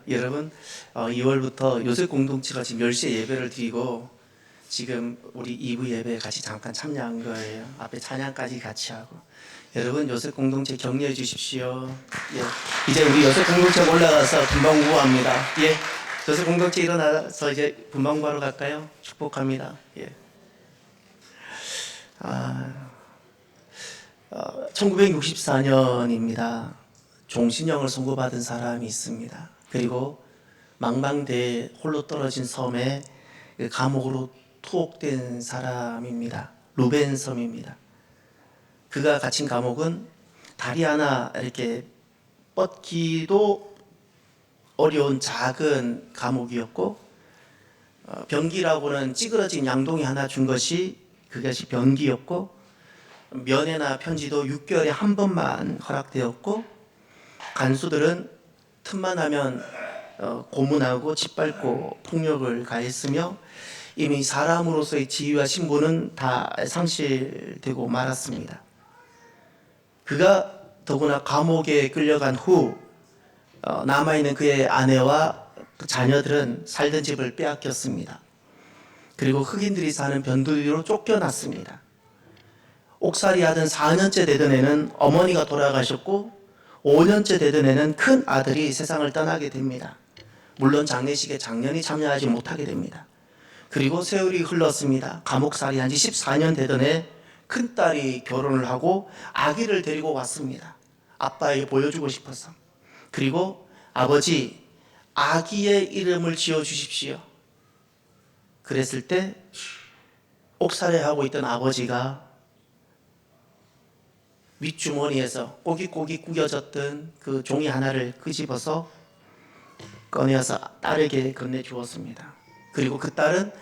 여러분, 2월부터 요셉 공동체가 지금 10시에 예배를 드리고 지금 우리 2부 예배에 같이 잠깐 참여한 거예요. 앞에 찬양까지 같이 하고. 여러분, 요셉 공동체 격려해 주십시오. 예. 이제 우리 요셉 공동체 올라가서 분방구합니다. 예. 요셉 공동체 일어나서 이제 분방구하러 갈까요? 축복합니다. 예. 1964년입니다. 종신형을 선고받은 사람이 있습니다. 그리고 망망대해 홀로 떨어진 섬에 감옥으로 투옥된 사람입니다. 루벤 섬입니다. 그가 갇힌 감옥은 다리 하나 이렇게 뻗기도 어려운 작은 감옥이었고, 변기라고는 찌그러진 양동이 하나 준 것이 그것이 변기였고, 면회나 편지도 6개월에 한 번만 허락되었고, 간수들은 틈만 하면 고문하고 짓밟고 폭력을 가했으며 이미 사람으로서의 지위와 신분은 다 상실되고 말았습니다. 그가 더구나 감옥에 끌려간 후 남아있는 그의 아내와 자녀들은 살던 집을 빼앗겼습니다. 그리고 흑인들이 사는 변두리로 쫓겨났습니다. 옥살이 하던 4년째 되던 해는 어머니가 돌아가셨고 5년째 되던 해는 큰 아들이 세상을 떠나게 됩니다. 물론 장례식에 장년이 참여하지 못하게 됩니다. 그리고 세월이 흘렀습니다. 감옥살이 한 지 14년 되던 해 큰딸이 결혼을 하고 아기를 데리고 왔습니다. 아빠에게 보여주고 싶어서. 그리고 아버지, 아기의 이름을 지어주십시오. 그랬을 때 옥살이하고 있던 아버지가 윗주머니에서 꼬깃꼬깃 구겨졌던 그 종이 하나를 끄집어서 꺼내어서 딸에게 건네주었습니다. 그리고 그 딸은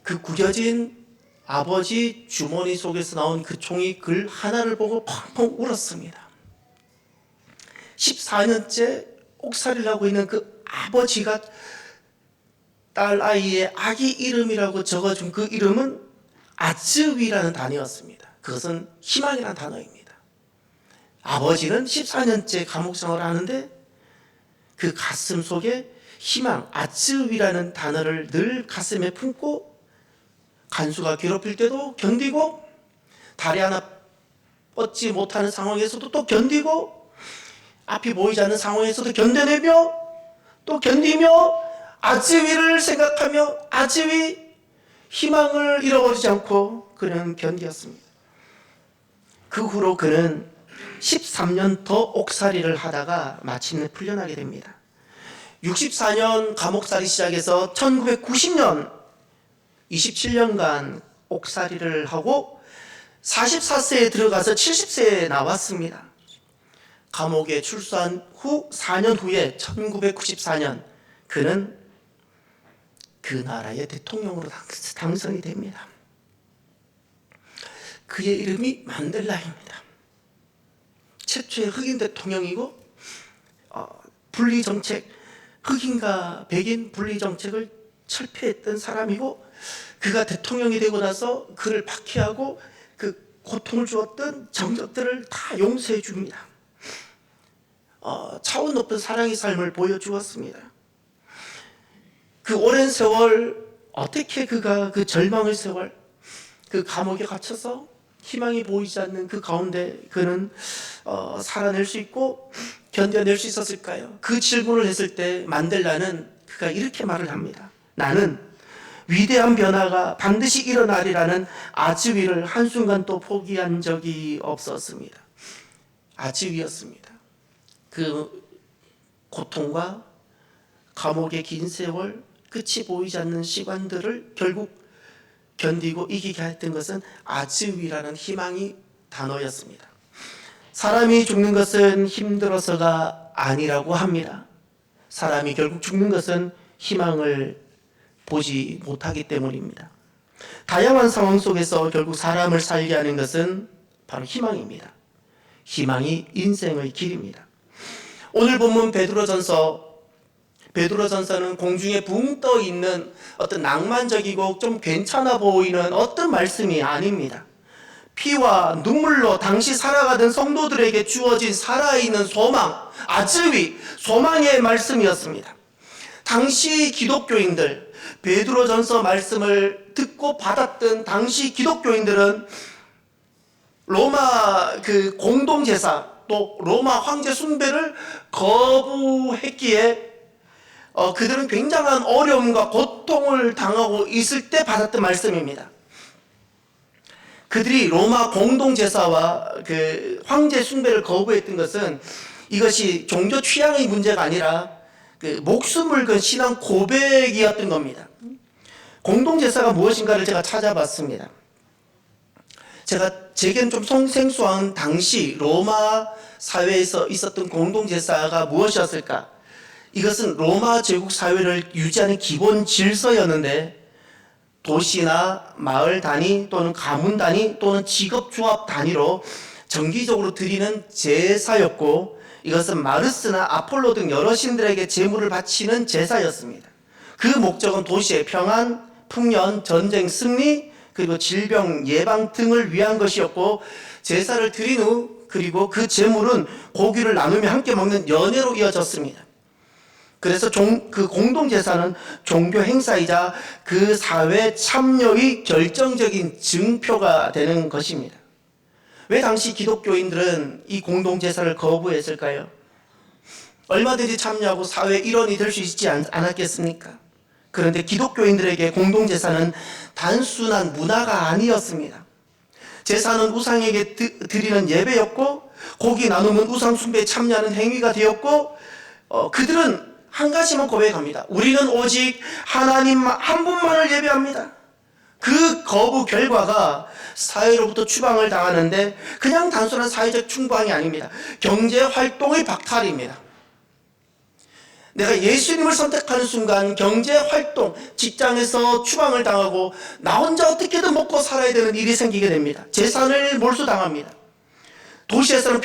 그 구겨진 아버지 주머니 속에서 나온 그 종이 글 하나를 보고 펑펑 울었습니다. 14년째 옥살이를 하고 있는 그 아버지가 딸 아이의 아기 이름이라고 적어준 그 이름은 아즈위라는 단어였습니다. 그것은 희망이라는 단어입니다. 아버지는 14년째 감옥 생활을 하는데 그 가슴 속에 희망, 아츠위라는 단어를 늘 가슴에 품고 간수가 괴롭힐 때도 견디고 다리 하나 뻗지 못하는 상황에서도 또 견디고 앞이 보이지 않는 상황에서도 견뎌내며 또 견디며 아츠위를 생각하며 아츠위 희망을 잃어버리지 않고 그는 견디었습니다. 그 후로 그는 13년 더 옥살이를 하다가 마침내 풀려나게 됩니다. 64년 감옥살이 시작해서 1990년 27년간 옥살이를 하고 44세에 들어가서 70세에 나왔습니다. 감옥에 출소한 후 4년 후에 1994년 그는 그 나라의 대통령으로 당선이 됩니다. 그의 이름이 만델라입니다. 최초의 흑인 대통령이고 분리정책, 흑인과 백인 분리정책을 철폐했던 사람이고 그가 대통령이 되고 나서 그를 박해하고 그 고통을 주었던 정적들을 다 용서해 줍니다. 차원 높은 사랑의 삶을 보여주었습니다. 그 오랜 세월 어떻게 그가 그 절망의 세월 그 감옥에 갇혀서 희망이 보이지 않는 그 가운데 그는 살아낼 수 있고 견뎌낼 수 있었을까요? 그 질문을 했을 때 만델라는 그가 이렇게 말을 합니다. 나는 위대한 변화가 반드시 일어나리라는 아즈위를 한순간도 포기한 적이 없었습니다. 아즈위였습니다. 그 고통과 감옥의 긴 세월, 끝이 보이지 않는 시간들을 결국 견디고 이기게 했던 것은 아즈위라는 희망이 단어였습니다. 사람이 죽는 것은 힘들어서가 아니라고 합니다. 사람이 결국 죽는 것은 희망을 보지 못하기 때문입니다. 다양한 상황 속에서 결국 사람을 살게 하는 것은 바로 희망입니다. 희망이 인생의 길입니다. 오늘 본문 베드로전서는 공중에 붕 떠 있는 어떤 낭만적이고 좀 괜찮아 보이는 어떤 말씀이 아닙니다. 피와 눈물로 당시 살아가던 성도들에게 주어진 살아있는 소망, 아즈위, 소망의 말씀이었습니다. 당시 기독교인들, 베드로전서 말씀을 듣고 받았던 당시 기독교인들은 로마 그 공동제사 또 로마 황제 숭배를 거부했기에 그들은 굉장한 어려움과 고통을 당하고 있을 때 받았던 말씀입니다. 그들이 로마 공동제사와 그 황제 숭배를 거부했던 것은 이것이 종교 취향의 문제가 아니라 그 목숨을 건 신앙 고백이었던 겁니다. 공동제사가 무엇인가를 제가 찾아봤습니다. 제게는 좀 생소한 당시 로마 사회에서 있었던 공동제사가 무엇이었을까? 이것은 로마 제국 사회를 유지하는 기본 질서였는데 도시나 마을 단위 또는 가문 단위 또는 직업조합 단위로 정기적으로 드리는 제사였고 이것은 마르스나 아폴로 등 여러 신들에게 제물을 바치는 제사였습니다. 그 목적은 도시의 평안, 풍년, 전쟁 승리 그리고 질병 예방 등을 위한 것이었고 제사를 드린 후 그리고 그 제물은 고기를 나누며 함께 먹는 연회로 이어졌습니다. 그래서 그 공동제사는 종교 행사이자 그 사회 참여의 결정적인 증표가 되는 것입니다. 왜 당시 기독교인들은 이 공동제사를 거부했을까요? 얼마든지 참여하고 사회의 일원이 될 수 있지 않았겠습니까? 그런데 기독교인들에게 공동제사는 단순한 문화가 아니었습니다. 제사는 우상에게 드리는 예배였고 고기 나누면 우상 숭배에 참여하는 행위가 되었고 그들은 한 가지만 고백합니다. 우리는 오직 하나님 한 분만을 예배합니다. 그 거부 결과가 사회로부터 추방을 당하는데 그냥 단순한 사회적 추방이 아닙니다. 경제활동의 박탈입니다. 내가 예수님을 선택하는 순간 경제활동, 직장에서 추방을 당하고 나 혼자 어떻게든 먹고 살아야 되는 일이 생기게 됩니다. 재산을 몰수당합니다. 도시에서는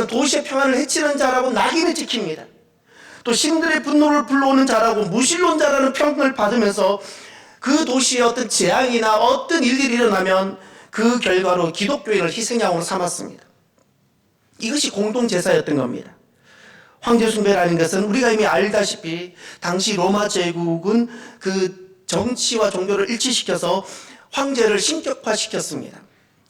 도시의 평안을 해치는 자라고 낙인을 찍힙니다. 또 신들의 분노를 불러오는 자라고 무신론자라는 평을 받으면서 그 도시에 어떤 재앙이나 어떤 일들이 일어나면 그 결과로 기독교인을 희생양으로 삼았습니다. 이것이 공동제사였던 겁니다. 황제숭배라는 것은 우리가 이미 알다시피 당시 로마 제국은 그 정치와 종교를 일치시켜서 황제를 신격화시켰습니다.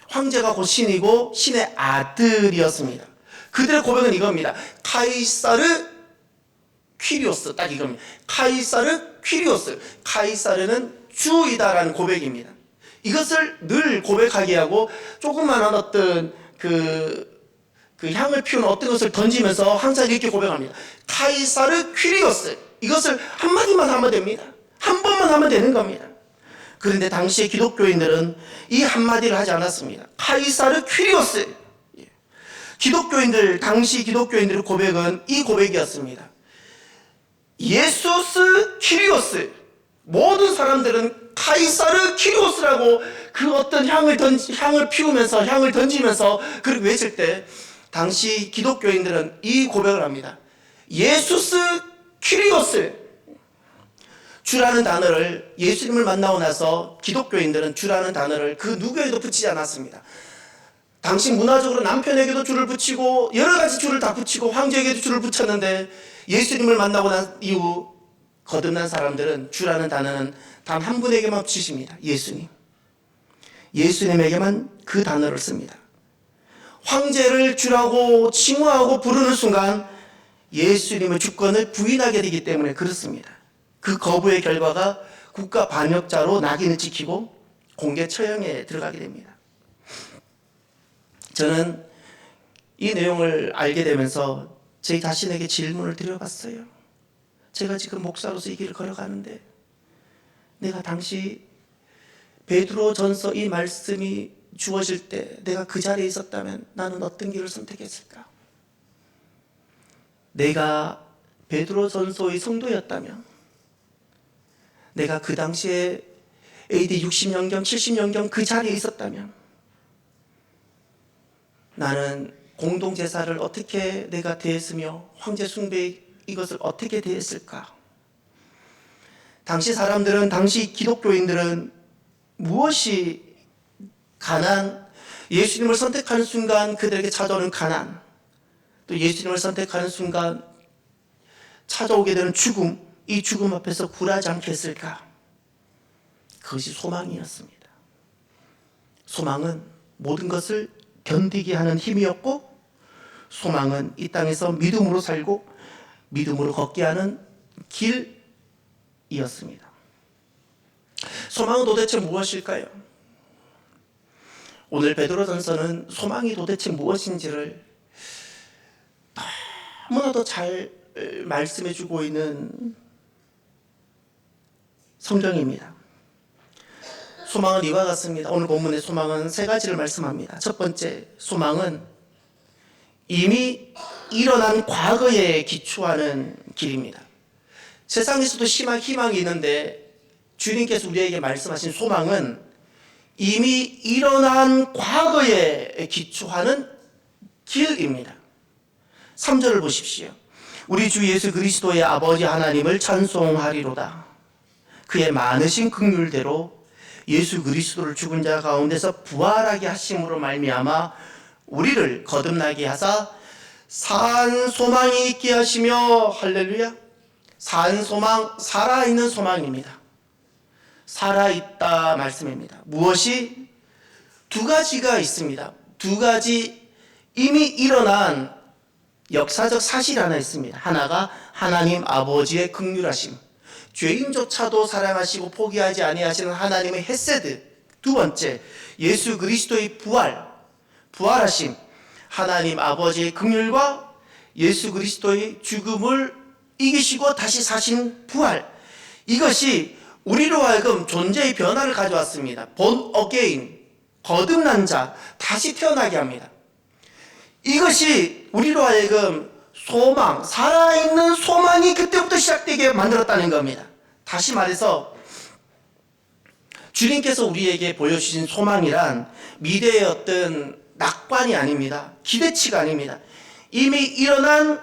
황제가 곧 신이고 신의 아들이었습니다. 그들의 고백은 이겁니다. 카이사르 퀴리오스, 딱 이겁니다. 카이사르 퀴리오스. 카이사르는 주이다라는 고백입니다. 이것을 늘 고백하게 하고 조그만한 어떤 그 향을 피우는 어떤 것을 던지면서 항상 이렇게 고백합니다. 카이사르 퀴리오스. 이것을 한마디만 하면 됩니다. 한 번만 하면 되는 겁니다. 그런데 당시의 기독교인들은 이 한마디를 하지 않았습니다. 카이사르 퀴리오스. 당시 기독교인들의 고백은 이 고백이었습니다. 예수스 퀴리오스. 모든 사람들은 카이사르 퀴리오스라고 그 어떤 향을 피우면서 향을 던지면서 그렇게 외칠 때 당시 기독교인들은 이 고백을 합니다. 예수스 퀴리오스. 주라는 단어를 예수님을 만나고 나서 기독교인들은 주라는 단어를 그 누구에도 붙이지 않았습니다. 당시 문화적으로 남편에게도 주를 붙이고 여러 가지 주를 다 붙이고 황제에게도 주를 붙였는데 예수님을 만나고 난 이후 거듭난 사람들은 주라는 단어는 단 한 분에게만 붙이십니다. 예수님. 예수님에게만 그 단어를 씁니다. 황제를 주라고 칭호하고 부르는 순간 예수님의 주권을 부인하게 되기 때문에 그렇습니다. 그 거부의 결과가 국가 반역자로 낙인을 찍히고 공개 처형에 들어가게 됩니다. 저는 이 내용을 알게 되면서 제 자신에게 질문을 드려봤어요. 제가 지금 목사로서 이 길을 걸어가는데 내가 당시 베드로전서 이 말씀이 주어질 때 내가 그 자리에 있었다면 나는 어떤 길을 선택했을까? 내가 베드로전서의 성도였다면 내가 그 당시에 AD 60년경, 70년경 그 자리에 있었다면 나는 공동제사를 어떻게 내가 대했으며 황제 숭배 이것을 어떻게 대했을까? 당시 사람들은, 당시 기독교인들은 무엇이 가난, 예수님을 선택하는 순간 그들에게 찾아오는 가난, 또 예수님을 선택하는 순간 찾아오게 되는 죽음, 이 죽음 앞에서 굴하지 않겠을까? 그것이 소망이었습니다. 소망은 모든 것을 견디게 하는 힘이었고, 소망은 이 땅에서 믿음으로 살고 믿음으로 걷게 하는 길이었습니다. 소망은 도대체 무엇일까요? 오늘 베드로전서는 소망이 도대체 무엇인지를 너무나도 잘 말씀해주고 있는 성경입니다. 소망은 이와 같습니다. 오늘 본문의 소망은 세 가지를 말씀합니다. 첫 번째, 소망은 이미 일어난 과거에 기초하는 길입니다. 세상에서도 희망이 있는데 주님께서 우리에게 말씀하신 소망은 이미 일어난 과거에 기초하는 길입니다. 3절을 보십시오. 우리 주 예수 그리스도의 아버지 하나님을 찬송하리로다. 그의 많으신 긍휼대로 예수 그리스도를 죽은 자 가운데서 부활하게 하심으로 말미암아 우리를 거듭나게 하사 산 소망이 있게 하시며, 할렐루야, 산 소망, 살아있는 소망입니다. 살아있다 말씀입니다. 무엇이? 두 가지가 있습니다. 두 가지 이미 일어난 역사적 사실 하나 있습니다. 하나가 하나님 아버지의 긍휼하심, 죄인조차도 사랑하시고 포기하지 아니하시는 하나님의 헤세드. 두 번째, 예수 그리스도의 부활하심, 하나님 아버지의 긍휼과 예수 그리스도의 죽음을 이기시고 다시 사신 부활, 이것이 우리로 하여금 존재의 변화를 가져왔습니다. born again, 거듭난 자, 다시 태어나게 합니다. 이것이 우리로 하여금 소망, 살아있는 소망이 그때부터 시작되게 만들었다는 겁니다. 다시 말해서 주님께서 우리에게 보여주신 소망이란 미래의 어떤 낙관이 아닙니다. 기대치가 아닙니다. 이미 일어난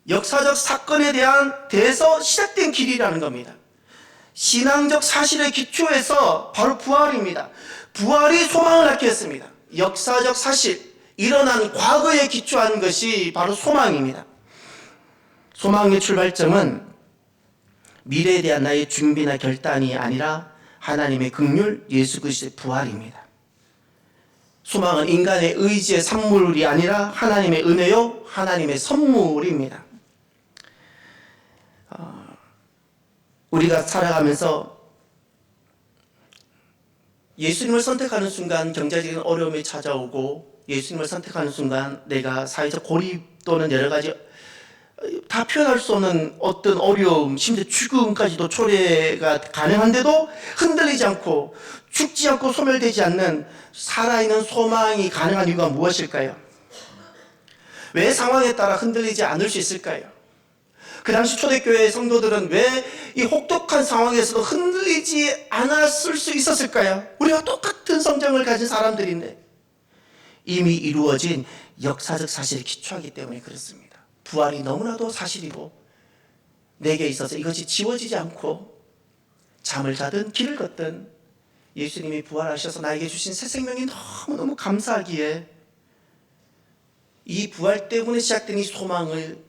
역사적 사건에 대한 대해서 시작된 길이라는 겁니다. 신앙적 사실의 기초에서 바로 부활입니다. 부활이 소망을 낳게 했습니다. 역사적 사실, 일어난 과거에 기초한 것이 바로 소망입니다. 소망의 출발점은 미래에 대한 나의 준비나 결단이 아니라 하나님의 긍휼, 예수 그리스도의 부활입니다. 소망은 인간의 의지의 산물이 아니라 하나님의 은혜요, 하나님의 선물입니다. 우리가 살아가면서 예수님을 선택하는 순간 경제적인 어려움이 찾아오고, 예수님을 선택하는 순간 내가 사회적 고립 또는 여러 가지 다 표현할 수 없는 어떤 어려움, 심지어 죽음까지도 초래가 가능한데도 흔들리지 않고 죽지 않고 소멸되지 않는 살아있는 소망이 가능한 이유가 무엇일까요? 왜 상황에 따라 흔들리지 않을 수 있을까요? 그 당시 초대교회 성도들은 왜 이 혹독한 상황에서도 흔들리지 않았을 수 있었을까요? 우리가 똑같은 성정을 가진 사람들인데 이미 이루어진 역사적 사실에 기초하기 때문에 그렇습니다. 부활이 너무나도 사실이고 내게 있어서 이것이 지워지지 않고 잠을 자든 길을 걷든 예수님이 부활하셔서 나에게 주신 새 생명이 너무너무 감사하기에 이 부활 때문에 시작된 이 소망을,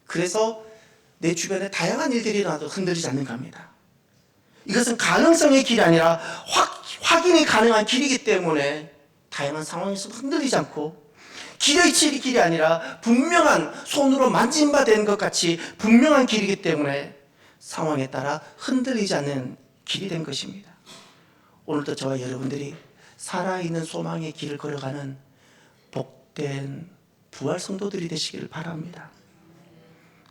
그래서 내 주변에 다양한 일들이 일어나도 흔들리지 않는 겁니다. 이것은 가능성의 길이 아니라 확인이 가능한 길이기 때문에 다양한 상황에서도 흔들리지 않고, 길의 길이 아니라 분명한, 손으로 만진 바 된 것 같이 분명한 길이기 때문에 상황에 따라 흔들리지 않는 길이 된 것입니다. 오늘도 저와 여러분들이 살아있는 소망의 길을 걸어가는 복된 부활 성도들이 되시기를 바랍니다.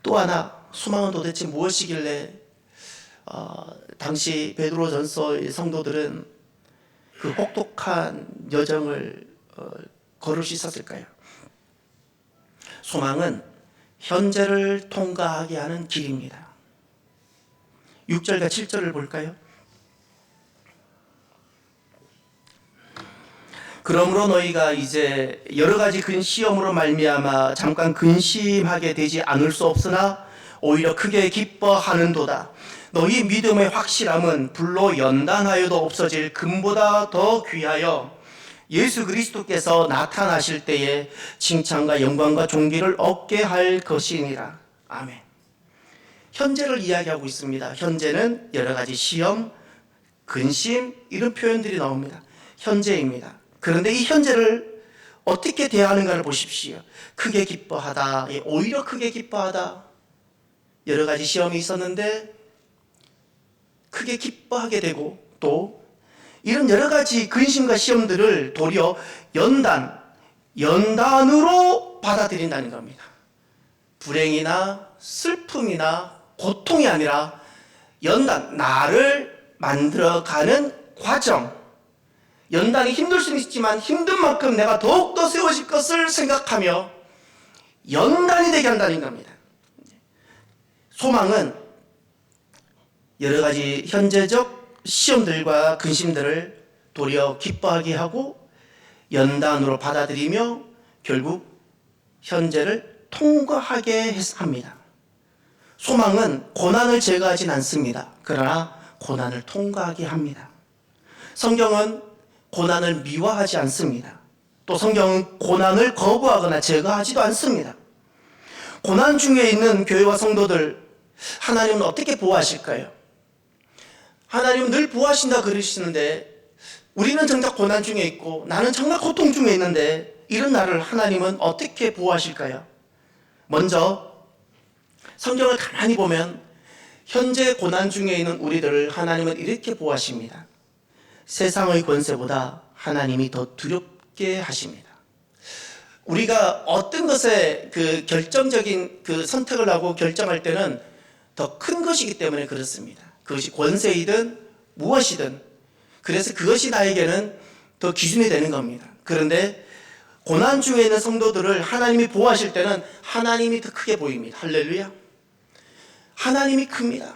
또 하나, 소망은 도대체 무엇이길래 당시 베드로전서의 성도들은 그 혹독한 여정을 걸을 수 있었을까요? 소망은 현재를 통과하게 하는 길입니다. 6절과 7절을 볼까요? 그러므로 너희가 이제 여러 가지 근시험으로 말미암아 잠깐 근심하게 되지 않을 수 없으나 오히려 크게 기뻐하는도다. 너희 믿음의 확실함은 불로 연단하여도 없어질 금보다 더 귀하여 예수 그리스도께서 나타나실 때에 칭찬과 영광과 존귀를 얻게 할 것이니라. 아멘. 현재를 이야기하고 있습니다. 현재는 여러 가지 시험, 근심 이런 표현들이 나옵니다. 현재입니다. 그런데 이 현재를 어떻게 대하는가를 보십시오. 크게 기뻐하다, 오히려 크게 기뻐하다. 여러 가지 시험이 있었는데 크게 기뻐하게 되고, 또 이런 여러 가지 근심과 시험들을 도리어 연단으로 받아들인다는 겁니다. 불행이나 슬픔이나 고통이 아니라 연단, 나를 만들어가는 과정. 연단이 힘들 수는 있지만 힘든 만큼 내가 더욱더 세워질 것을 생각하며 연단이 되게 한다는 겁니다. 소망은 여러 가지 현재적 시험들과 근심들을 도리어 기뻐하게 하고 연단으로 받아들이며 결국 현재를 통과하게 합니다. 소망은 고난을 제거하진 않습니다. 그러나 고난을 통과하게 합니다. 성경은 고난을 미워하지 않습니다. 또 성경은 고난을 거부하거나 제거하지도 않습니다. 고난 중에 있는 교회와 성도들, 하나님은 어떻게 보호하실까요? 하나님은 늘 보호하신다 그러시는데 우리는 정작 고난 중에 있고 나는 정말 고통 중에 있는데 이런 나를 하나님은 어떻게 보호하실까요? 먼저 성경을 가만히 보면 현재 고난 중에 있는 우리들을 하나님은 이렇게 보호하십니다. 세상의 권세보다 하나님이 더 두렵게 하십니다. 우리가 어떤 것에 그 결정적인 그 선택을 하고 결정할 때는 더 큰 것이기 때문에 그렇습니다. 그것이 권세이든 무엇이든, 그래서 그것이 나에게는 더 기준이 되는 겁니다. 그런데 고난 중에 있는 성도들을 하나님이 보호하실 때는 하나님이 더 크게 보입니다. 할렐루야. 하나님이 큽니다.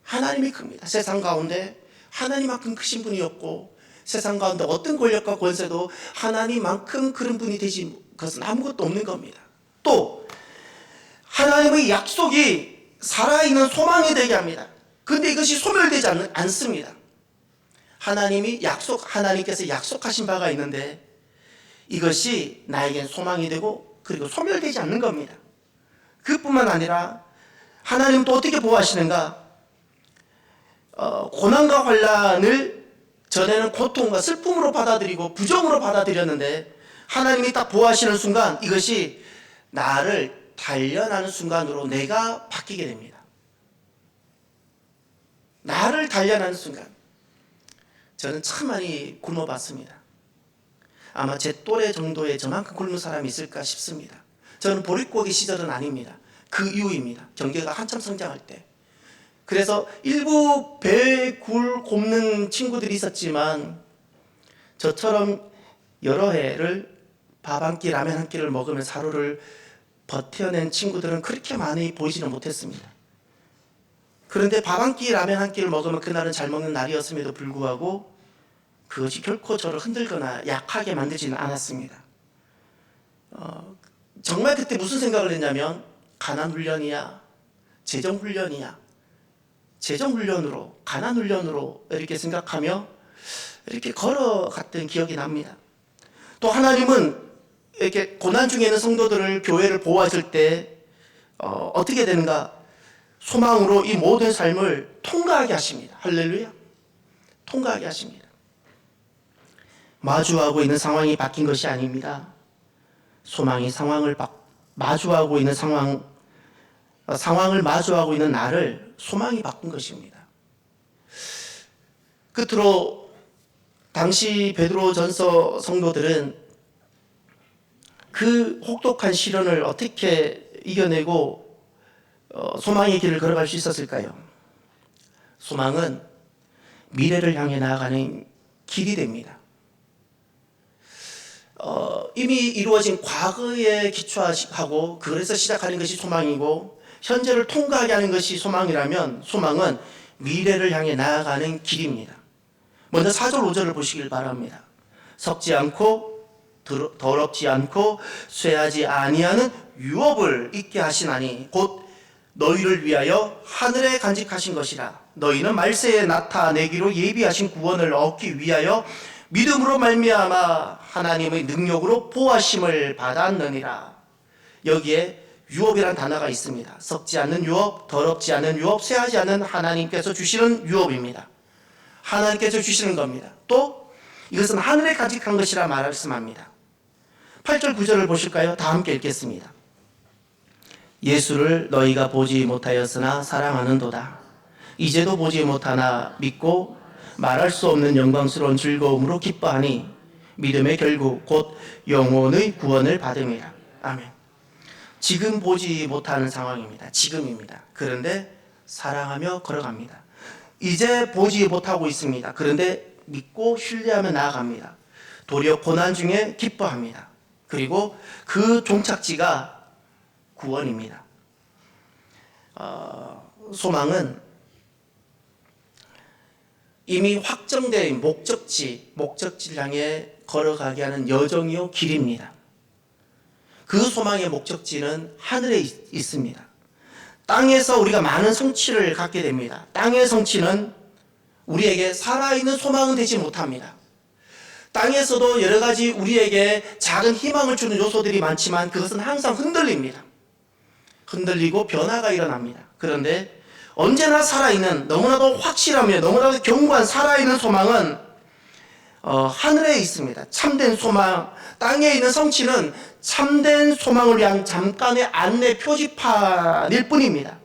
하나님이 큽니다. 세상 가운데 하나님만큼 크신 분이 없고 세상 가운데 어떤 권력과 권세도 하나님만큼 그런 분이 되신 것은 아무것도 없는 겁니다. 또 하나님의 약속이 살아있는 소망이 되게 합니다. 그런데 이것이 소멸되지 않습니다. 하나님께서 약속하신 바가 있는데 이것이 나에겐 소망이 되고 그리고 소멸되지 않는 겁니다. 그뿐만 아니라 하나님은 또 어떻게 보호하시는가? 고난과 환난을 전에는 고통과 슬픔으로 받아들이고 부정으로 받아들였는데 하나님이 딱 보호하시는 순간 이것이 나를 단련하는 순간으로 내가 바뀌게 됩니다. 나를 단련하는 순간. 저는 참 많이 굶어봤습니다. 아마 제 또래 정도의 저만큼 굶은 사람이 있을까 싶습니다. 저는 보릿고기 시절은 아닙니다. 그 이후입니다. 경제가 한참 성장할 때. 그래서 일부 배 굴 굽는 친구들이 있었지만 저처럼 여러 해를 밥 한 끼 라면 한 끼를 먹으면서 하루를 버텨낸 친구들은 그렇게 많이 보이지는 못했습니다. 그런데 밥 한 끼 라면 한 끼를 먹으면 그날은 잘 먹는 날이었음에도 불구하고 그것이 결코 저를 흔들거나 약하게 만들지는 않았습니다. 정말 그때 무슨 생각을 했냐면 가난 훈련이야, 재정 훈련이야, 재정 훈련으로, 가난 훈련으로 이렇게 생각하며 이렇게 걸어갔던 기억이 납니다. 또 하나님은 이렇게 고난 중에 있는 성도들을, 교회를 보호하실 때 어떻게 되는가? 소망으로 이 모든 삶을 통과하게 하십니다. 할렐루야. 통과하게 하십니다. 마주하고 있는 상황이 바뀐 것이 아닙니다. 소망이 마주하고 있는 상황을 마주하고 있는 나를 소망이 바꾼 것입니다. 끝으로 당시 베드로전서 성도들은 그 혹독한 시련을 어떻게 이겨내고 소망의 길을 걸어갈 수 있었을까요? 소망은 미래를 향해 나아가는 길이 됩니다. 이미 이루어진 과거에 기초하고 그래서 시작하는 것이 소망이고 현재를 통과하게 하는 것이 소망이라면 소망은 미래를 향해 나아가는 길입니다. 먼저 4절 5절을 보시길 바랍니다. 섞지 않고 더럽지 않고 쇠하지 아니하는 유업을 있게 하시나니 곧 너희를 위하여 하늘에 간직하신 것이라. 너희는 말세에 나타내기로 예비하신 구원을 얻기 위하여 믿음으로 말미암아 하나님의 능력으로 보호하심을 받았느니라. 여기에 유업이라는 단어가 있습니다. 썩지 않는 유업, 더럽지 않는 유업, 쇠하지 않는 하나님께서 주시는 유업입니다. 하나님께서 주시는 겁니다. 또 이것은 하늘에 가직한 것이라 말씀합니다. 8절 9절을 보실까요? 다 함께 읽겠습니다. 예수를 너희가 보지 못하였으나 사랑하는도다. 이제도 보지 못하나 믿고 말할 수 없는 영광스러운 즐거움으로 기뻐하니 믿음의 결국 곧 영혼의 구원을 받음이라. 아멘. 지금 보지 못하는 상황입니다. 지금입니다. 그런데 사랑하며 걸어갑니다. 이제 보지 못하고 있습니다. 그런데 믿고 신뢰하며 나아갑니다. 도리어 고난 중에 기뻐합니다. 그리고 그 종착지가 구원입니다. 소망은 이미 확정된 목적지를 향해 걸어가게 하는 여정이요 길입니다. 그 소망의 목적지는 하늘에 있습니다. 땅에서 우리가 많은 성취를 갖게 됩니다. 땅의 성취는 우리에게 살아있는 소망은 되지 못합니다. 땅에서도 여러 가지 우리에게 작은 희망을 주는 요소들이 많지만 그것은 항상 흔들립니다. 흔들리고 변화가 일어납니다. 그런데 언제나 살아있는, 너무나도 확실하며 너무나도 견고한 살아있는 소망은 하늘에 있습니다. 참된 소망, 땅에 있는 성취는 참된 소망을 위한 잠깐의 안내 표지판일 뿐입니다.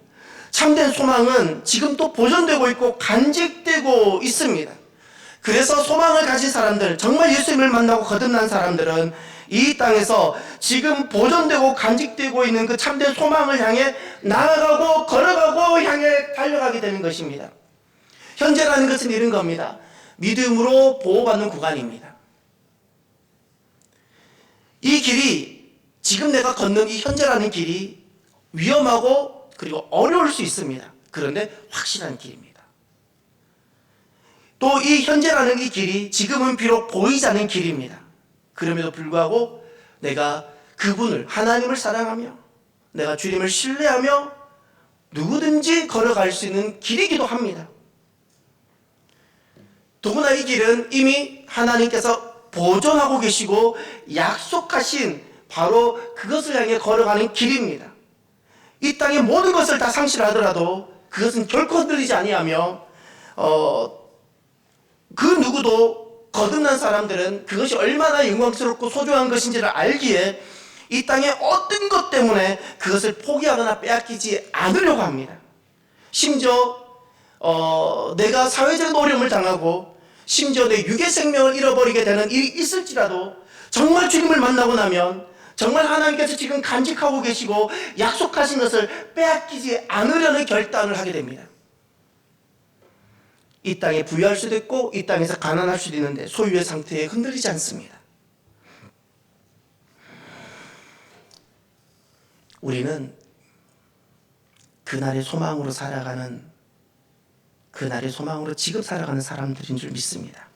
참된 소망은 지금도 보존되고 있고 간직되고 있습니다. 그래서 소망을 가진 사람들, 정말 예수님을 만나고 거듭난 사람들은 이 땅에서 지금 보존되고 간직되고 있는 그 참된 소망을 향해 나아가고 걸어가고 향해 달려가게 되는 것입니다. 현재라는 것은 이런 겁니다. 믿음으로 보호받는 구간입니다. 이 길이, 지금 내가 걷는 이 현재라는 길이 위험하고 그리고 어려울 수 있습니다. 그런데 확실한 길입니다. 또 이 현재라는 이 길이 지금은 비록 보이지 않는 길입니다. 그럼에도 불구하고 내가 그분을, 하나님을 사랑하며 내가 주님을 신뢰하며 누구든지 걸어갈 수 있는 길이기도 합니다. 더구나 이 길은 이미 하나님께서 보존하고 계시고 약속하신 바로 그것을 향해 걸어가는 길입니다. 이 땅의 모든 것을 다 상실하더라도 그것은 결코 흔들리지 아니하며 그 누구도 거듭난 사람들은 그것이 얼마나 영광스럽고 소중한 것인지를 알기에 이 땅의 어떤 것 때문에 그것을 포기하거나 빼앗기지 않으려고 합니다. 심지어 내가 사회적인 어려움을 당하고 심지어 내 육의 생명을 잃어버리게 되는 일이 있을지라도 정말 주님을 만나고 나면 정말 하나님께서 지금 간직하고 계시고 약속하신 것을 빼앗기지 않으려는 결단을 하게 됩니다. 이 땅에 부유할 수도 있고 이 땅에서 가난할 수도 있는데 소유의 상태에 흔들리지 않습니다. 우리는 그날의 소망으로 살아가는, 그날의 소망으로 지금 살아가는 사람들인 줄 믿습니다.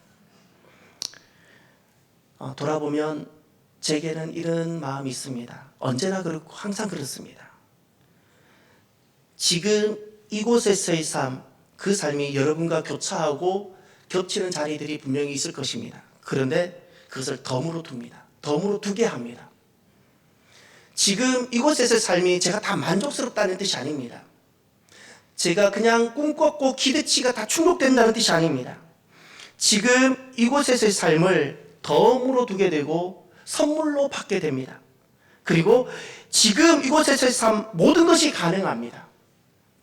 돌아보면 제게는 이런 마음이 있습니다. 언제나 그렇고 항상 그렇습니다. 지금 이곳에서의 삶, 그 삶이 여러분과 교차하고 겹치는 자리들이 분명히 있을 것입니다. 그런데 그것을 덤으로 둡니다. 덤으로 두게 합니다. 지금 이곳에서의 삶이 제가 다 만족스럽다는 뜻이 아닙니다. 제가 그냥 꿈꿨고 기대치가 다 충족된다는 뜻이 아닙니다. 지금 이곳에서의 삶을 덤으로 두게 되고 선물로 받게 됩니다. 그리고 지금 이곳에서의 삶 모든 것이 가능합니다.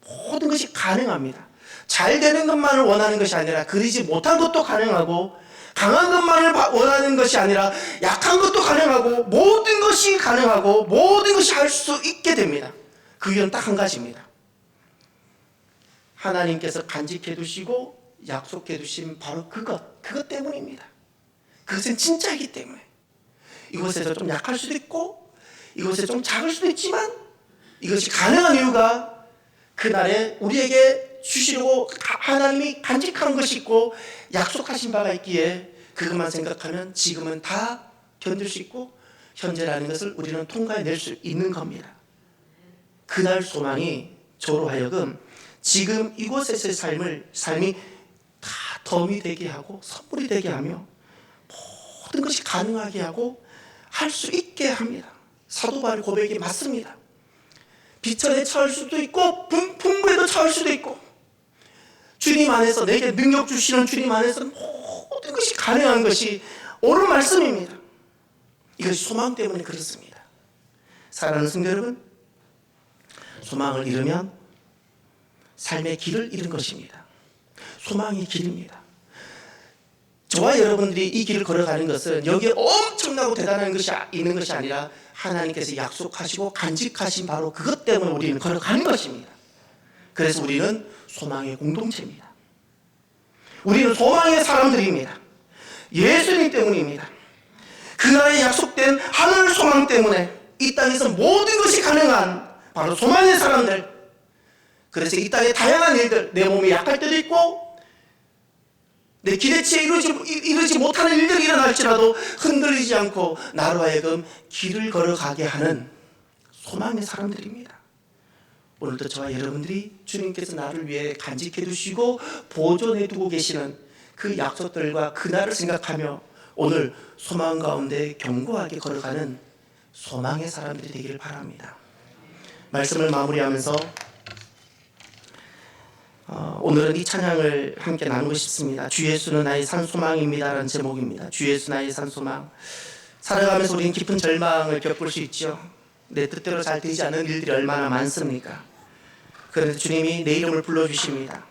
모든 것이 가능합니다. 잘 되는 것만을 원하는 것이 아니라 그러지 못한 것도 가능하고 강한 것만을 원하는 것이 아니라 약한 것도 가능하고 모든 것이 가능하고 모든 것이 할 수 있게 됩니다. 그 이유는 딱 한 가지입니다. 하나님께서 간직해 두시고 약속해 두신 바로 그것 때문입니다. 그것은 진짜이기 때문에 이곳에서 좀 약할 수도 있고 이곳에 좀 작을 수도 있지만 이것이 가능한 이유가 그날에 우리에게 주시려고 하나님이 간직한 것이 있고 약속하신 바가 있기에 그것만 생각하면 지금은 다 견딜 수 있고 현재라는 것을 우리는 통과해낼 수 있는 겁니다. 그날 소망이 저로 하여금 지금 이곳에서의 삶이 다 덤이 되게 하고 선물이 되게 하며 모든 것이 가능하게 하고 할 수 있게 합니다. 사도 바울의 고백이 맞습니다. 비천에 처할 수도 있고 풍부에도 처할 수도 있고, 주님 안에서 내게 능력 주시는 주님 안에서 모든 것이 가능한 것이 옳은 말씀입니다. 이것이 소망 때문에 그렇습니다. 사랑하는 성도 여러분, 소망을 잃으면 삶의 길을 잃은 것입니다. 소망이 길입니다. 저와 여러분들이 이 길을 걸어가는 것은 여기에 엄청나고 대단한 것이 있는 것이 아니라 하나님께서 약속하시고 간직하신 바로 그것 때문에 우리는 걸어가는 것입니다. 그래서 우리는 소망의 공동체입니다. 우리는 소망의 사람들입니다. 예수님 때문입니다. 그날에 약속된 하늘 소망 때문에 이 땅에서 모든 것이 가능한 바로 소망의 사람들. 그래서 이 땅의 다양한 일들, 내 몸이 약할 때도 있고 내 기대치에 이르지 못하는 일들이 일어날지라도 흔들리지 않고 나로 하여금 길을 걸어가게 하는 소망의 사람들입니다. 오늘도 저와 여러분들이 주님께서 나를 위해 간직해 두시고 보존해 두고 계시는 그 약속들과 그날을 생각하며 오늘 소망 가운데 견고하게 걸어가는 소망의 사람들이 되기를 바랍니다. 말씀을 마무리하면서 오늘은 이 찬양을 함께 나누고 싶습니다. 주 예수는 나의 산소망입니다 라는 제목입니다. 주 예수 나의 산소망. 살아가면서 우리는 깊은 절망을 겪을 수 있죠. 내 뜻대로 잘 되지 않은 일들이 얼마나 많습니까? 그런데 주님이 내 이름을 불러주십니다.